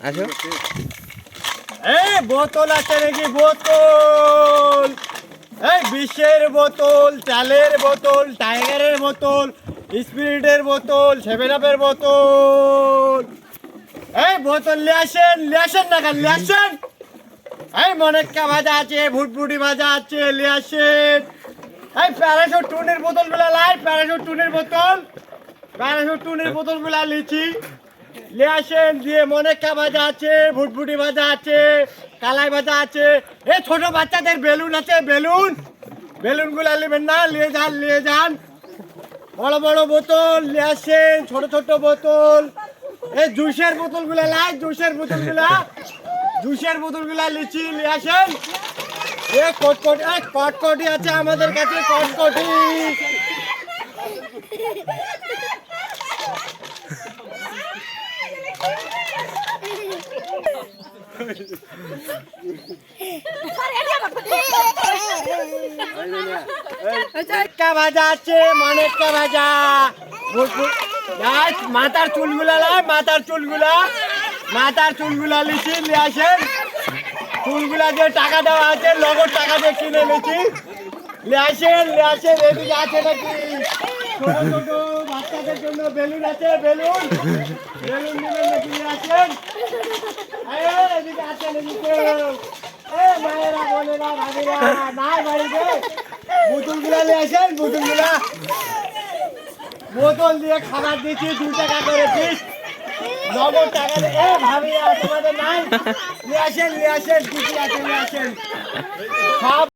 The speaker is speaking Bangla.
আসো। এই বোতল আছে নাকি? বোতল, এই বিষের বোতল, চালের বোতল, টাইগারের বোতল, স্পিরিটের বোতল, 7 আপের বোতল। এই বোতল নিয়ে আসেন না কেন? নিয়ে আসেন। এই মনেক্কা ভাজা আছে, ভুটভুটি ভাজা আছে, নিয়ে আসেন। এই প্যারাশুট টুনের বোতলগুলো লাই, প্যারাশুট টুনের বোতল, প্যারাশুট টুনের বোতলগুলো লিচি নিয়ে আসেন। দিয়ে মনেক্কা ভাজা আছে, ভুটভুটি ভাজা আছে, কালাই ভাজা আছে। এ ছোট বাচ্চাদের বেলুন আছে, বেলুন, বেলুনগুলো নেবেন না? নিয়ে যান, নিয়ে যান। বড় বড় বোতল নিয়ে আসেন, ছোট ছোট বোতল। এই জুসের বোতলগুলো লাই, জুসের বোতলগুলা, জুসের বোতলগুলা লিচি নিয়ে আসেন। এ কটকটি, কটকটি আছে আমাদের কাছে, কটকটি। মনেক্কা ভাজা আছে, মনেক্কা ভাজা। মাথার চুলগুলা লাই, মাথার চুলগুলা, মাথার চুলগুলা লিচি নিয়ে আসেন। চুলগুলা দিয়ে টাকা দেওয়া আছে, নগদ টাকা দিয়ে কিনে নিয়েছি। নিয়ে আসেন, নিয়ে আসেন। এদিকে আছে নাকি ছোট ছোট বাচ্চাদের জন্য বেলুন আছে, বেলুন, বেলুন নেবেন নাকি? নিয়ে আসেন। এদিকে আছেন, এদিকে। মায়েরা, বোনেরা, ভাবিরা নাই বাড়িতে, বোতলগুলা নিয়ে আসেন, বোতলগুলা। বোতল দিয়ে খাবার দিচ্ছি, 2 টাকা করে পিস, নগদ টাকা দিয়ে। ভাবিরা তোমাদের নাই? নিয়ে আসেন, নিয়ে আসেন, কি কি আছে নিয়ে আসেন সব।